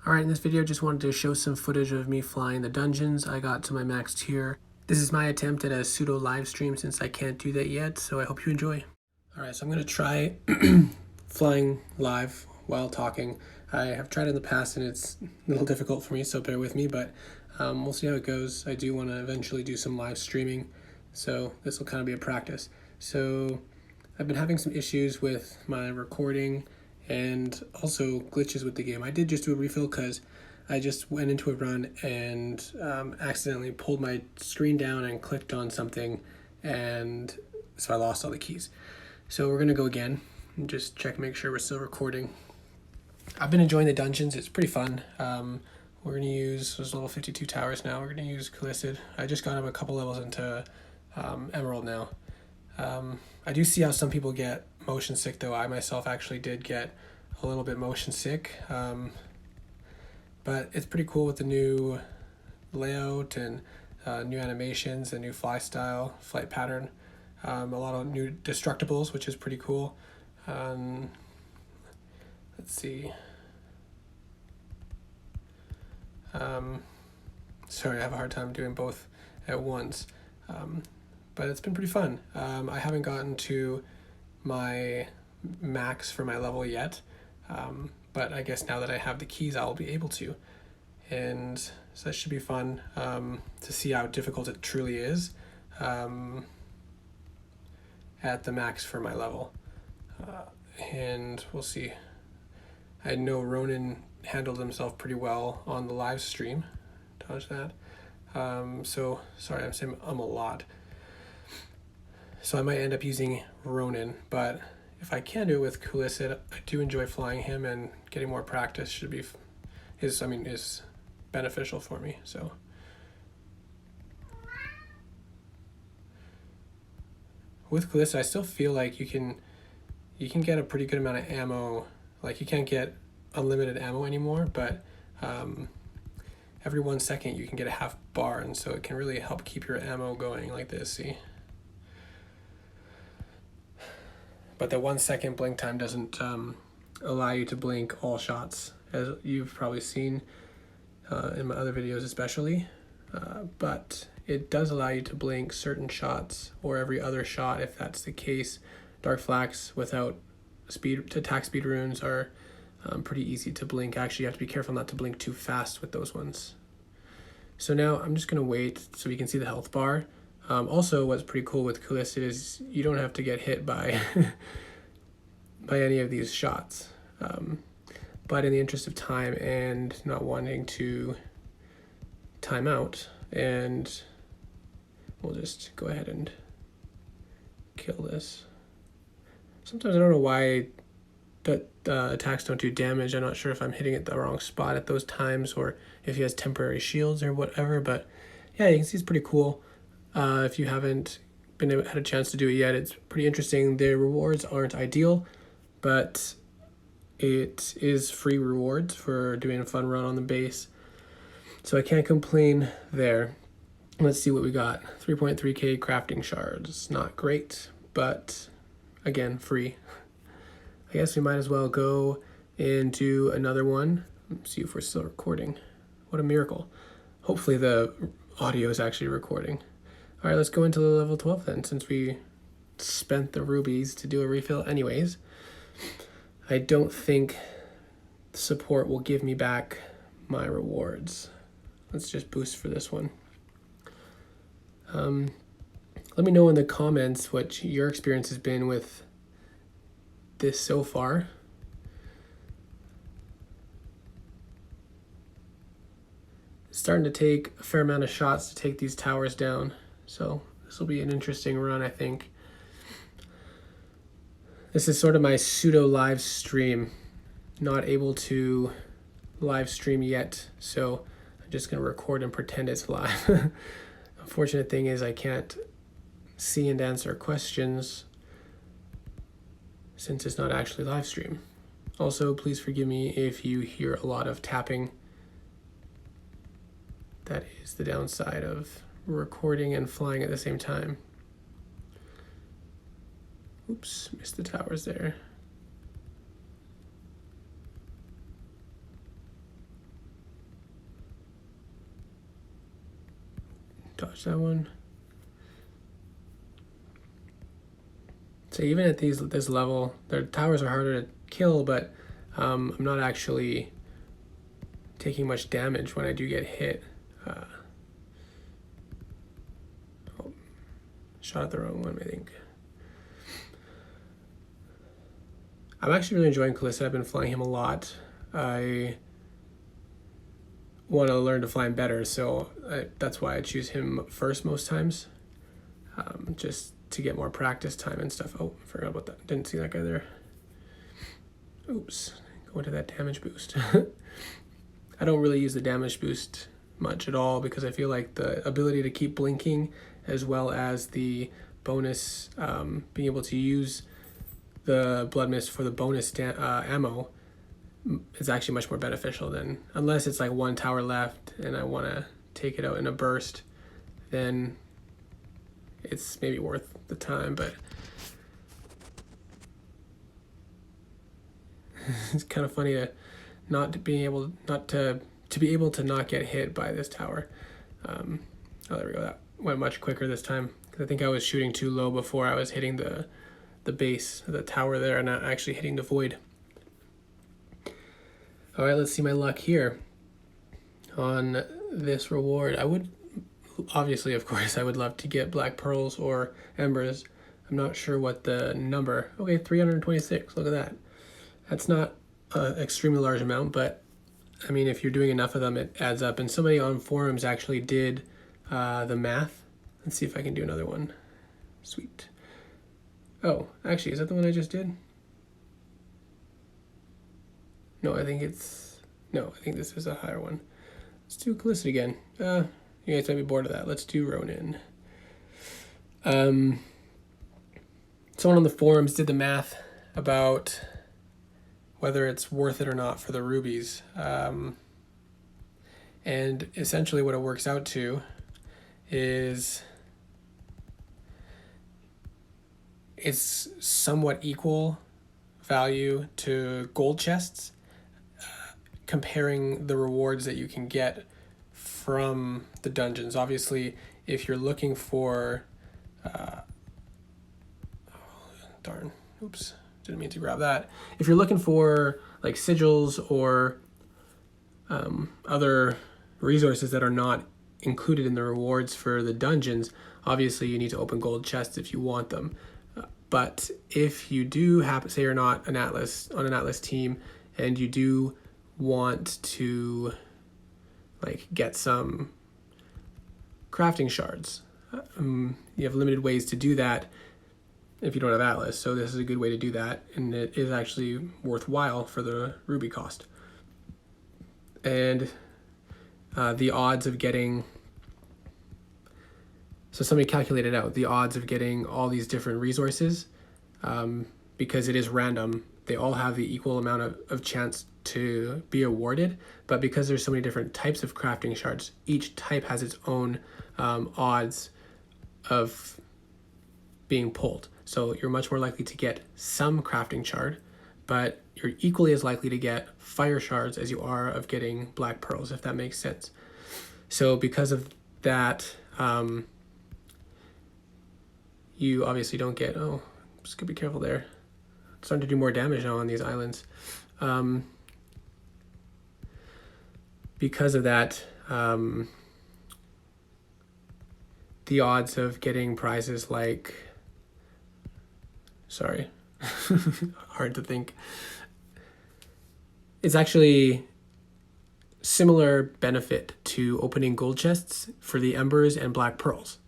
Alright, in this video, just wanted to show some footage of me flying the dungeons. I got to my max tier. This is my attempt at a pseudo live stream since I can't do that yet, so I hope you enjoy. Alright, so I'm going to try flying live while talking. I have tried it in the past and it's a little difficult for me, so bear with me, but we'll see how it goes. I do want to eventually do some live streaming, so this will kind of be a practice. So I've been having some issues with my recording and also glitches with the game. I did just do a refill because I just went into a run and accidentally pulled my screen down and clicked on something, and so I lost all the keys. So we're gonna go again and just check, make sure we're still recording. I've been enjoying the dungeons, it's pretty fun. We're gonna use, there's level 52 towers now, we're gonna use Callicid. I just got him a couple levels into Emerald now. I do see how some people get motion sick though. I myself actually did get a little bit motion sick, but it's pretty cool with the new layout and new animations, and new flight pattern, a lot of new destructibles, which is pretty cool. Let's see. Sorry, I have a hard time doing both at once. But it's been pretty fun. I haven't gotten to my max for my level yet, but I guess now that I have the keys, I'll be able to. And so that should be fun to see how difficult it truly is at the max for my level. And we'll see. I know Ronan handled himself pretty well on the live stream. Dodge that. So, sorry, I'm saying a lot. So I might end up using Ronan, but if I can do it with Callicid, I do enjoy flying him, and getting more practice should be is beneficial for me. So with Callicid, I still feel like you can get a pretty good amount of ammo. Like, you can't get unlimited ammo anymore, but every 1 second you can get a half bar, and so it can really help keep your ammo going like this, see? But the 1 second blink time doesn't allow you to blink all shots, as you've probably seen in my other videos especially, but it does allow you to blink certain shots, or every other shot if that's the case. Dark Flax without attack speed runes are pretty easy to blink. Actually, you have to be careful not to blink too fast with those ones. So now I'm just going to wait so we can see the health bar. Also, what's pretty cool with Callicid is you don't have to get hit by by any of these shots. But in the interest of time and not wanting to time out, and we'll just go ahead and kill this. Sometimes I don't know why that attacks don't do damage. I'm not sure if I'm hitting it the wrong spot at those times, or if he has temporary shields or whatever, but yeah, you can see it's pretty cool. If you haven't had a chance to do it yet, it's pretty interesting. The rewards aren't ideal, but it is free rewards for doing a fun run on the base, so I can't complain there. Let's see what we got. 3.3k crafting shards. Not great, but again, free. I guess we might as well go and do another one. Let's see if we're still recording. What a miracle. Hopefully the audio is actually recording. All right, let's go into the level 12 then, since we spent the rubies to do a refill anyways. I don't think support will give me back my rewards. Let's just boost for this one. Let me know in the comments what your experience has been with this so far. It's starting to take a fair amount of shots to take these towers down, so this will be an interesting run, I think. This is sort of my pseudo live stream. Not able to live stream yet, so I'm just gonna record and pretend it's live. Unfortunate thing is I can't see and answer questions since it's not actually live stream. Also, please forgive me if you hear a lot of tapping. That is the downside of recording and flying at the same time. Oops, missed the towers there. dodge that one. So even at this level, their towers are harder to kill, but I'm not actually taking much damage when I do get hit. Shot at the wrong one, I think. I'm actually really enjoying Callista. I've been flying him a lot. I want to learn to fly him better, so that's why I choose him first most times, just to get more practice time and stuff. Oh, I forgot about that. Didn't see that guy there. Oops, go into that damage boost. I don't really use the damage boost much at all because I feel like the ability to keep blinking as well as the bonus, being able to use the blood mist for the bonus ammo is actually much more beneficial than, unless it's like one tower left and I want to take it out in a burst, then it's maybe worth the time. But it's kind of funny to not be able to not get hit by this tower. Oh, there we go. That went much quicker this time because I think I was shooting too low before. I was hitting the base of the tower there and not actually hitting the void. All right, let's see my luck here on this reward. I would obviously, of course, I would love to get black pearls or embers. I'm not sure what the number. Okay, 326. Look at that. That's not an extremely large amount, but I mean, if you're doing enough of them, it adds up. And somebody on forums actually did the math. Let's see if I can do another one. Sweet. Oh, actually, is that the one I just did? No, I think this is a higher one. Let's do Callista again. You guys might be bored of that. Let's do Ronin. Someone on the forums did the math about whether it's worth it or not for the rubies. And essentially what it works out to is it's somewhat equal value to gold chests, comparing the rewards that you can get from the dungeons. Obviously, if you're looking for darn, oops, didn't mean to grab that. If you're looking for like sigils or other resources that are not included in the rewards for the dungeons, obviously you need to open gold chests if you want them. But if you do happen, say you're not an Atlas on an Atlas team, and you do want to like get some crafting shards, you have limited ways to do that if you don't have Atlas. So this is a good way to do that, and it is actually worthwhile for the ruby cost. And the odds of getting, so somebody calculated out the odds of getting all these different resources, because it is random, they all have the equal amount of chance to be awarded, but because there's so many different types of crafting shards, each type has its own odds of being pulled. So you're much more likely to get some crafting shard, but you're equally as likely to get fire shards as you are of getting black pearls, if that makes sense. So because of that, you obviously don't get, oh, just gotta be careful there. It's starting to do more damage now on these islands. Because of that, the odds of getting prizes like, sorry, hard to think. It's actually similar benefit to opening gold chests for the embers and black pearls.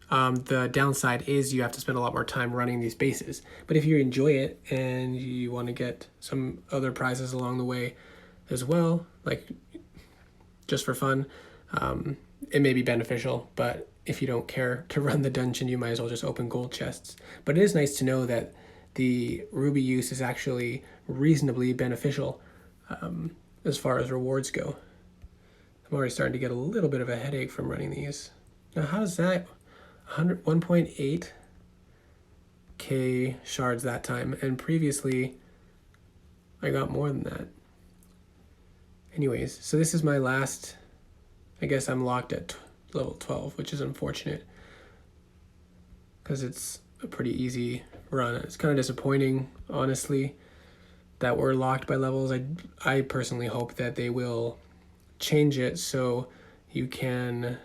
The downside is you have to spend a lot more time running these bases. But if you enjoy it and you want to get some other prizes along the way as well, like just for fun, it may be beneficial. But if you don't care to run the dungeon, you might as well just open gold chests. But it is nice to know that the ruby use is actually reasonably beneficial as far as rewards go. I'm already starting to get a little bit of a headache from running these. Now, how does that 1.8k shards that time, and previously I got more than that. Anyways, so this is my last, I guess I'm locked at level 12, which is unfortunate because it's a pretty easy run. It's kind of disappointing, honestly, that we're locked by levels. I personally hope that they will change it so you can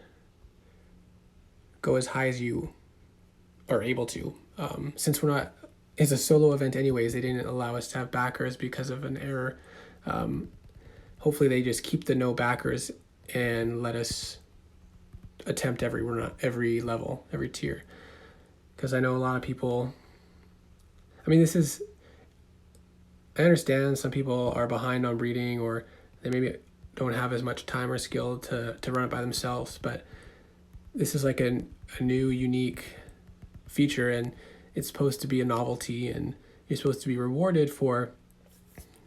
go as high as you are able to. Since we're not, it's a solo event anyways, they didn't allow us to have backers because of an error. Hopefully they just keep the no backers and let us attempt every level, every tier. Because I know a lot of people, I mean, I understand some people are behind on breeding, or they maybe don't have as much time or skill to run it by themselves, but this is like a new, unique feature, and it's supposed to be a novelty, and you're supposed to be rewarded for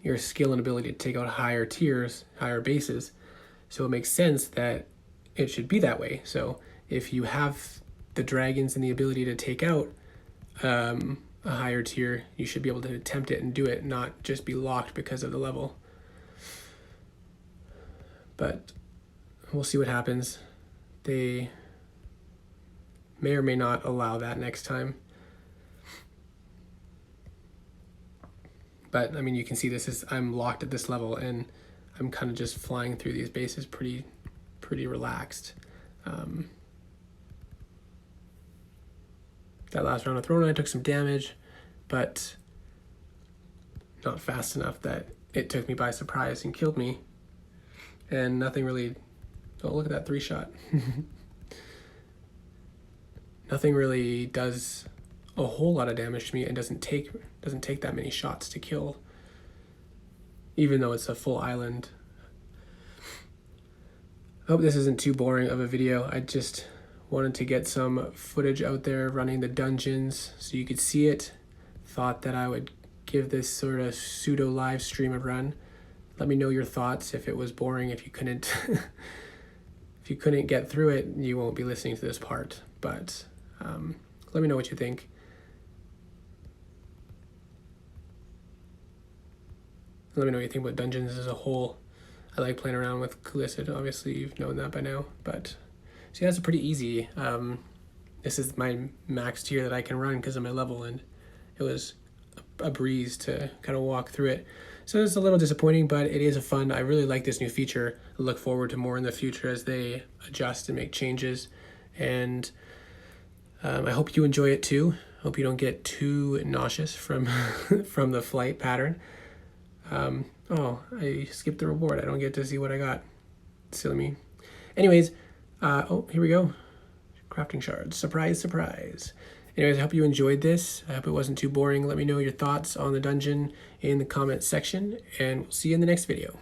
your skill and ability to take out higher tiers, higher bases. So it makes sense that it should be that way. So if you have the dragons and the ability to take out a higher tier, you should be able to attempt it and do it, not just be locked because of the level. But we'll see what happens. They may or may not allow that next time. But I mean, you can see I'm locked at this level, and I'm kind of just flying through these bases pretty relaxed. That last round of throwing, I took some damage, but not fast enough that it took me by surprise and killed me. And nothing really, oh, look at that 3-shot. Nothing really does a whole lot of damage to me, and doesn't take that many shots to kill, even though it's a full island. I hope this isn't too boring of a video. I just wanted to get some footage out there running the dungeons so you could see it. Thought that I would give this sort of pseudo live stream a run. Let me know your thoughts. If it was boring, if you couldn't if you couldn't get through it, you won't be listening to this part. But let me know what you think. Let me know what you think about dungeons as a whole. I like playing around with Coolicid. Obviously, you've known that by now. But see, that's pretty easy. This is my max tier that I can run because of my level, and it was a breeze to kind of walk through it. So it's a little disappointing, but it is a fun. I really like this new feature. I look forward to more in the future as they adjust and make changes. And I hope you enjoy it too. Hope you don't get too nauseous from from the flight pattern. Oh, I skipped the reward. I don't get to see what I got. Silly me. Anyways, oh, here we go. Crafting shards. Surprise, surprise. Anyways, I hope you enjoyed this. I hope it wasn't too boring. Let me know your thoughts on the dungeon in the comment section, and we'll see you in the next video.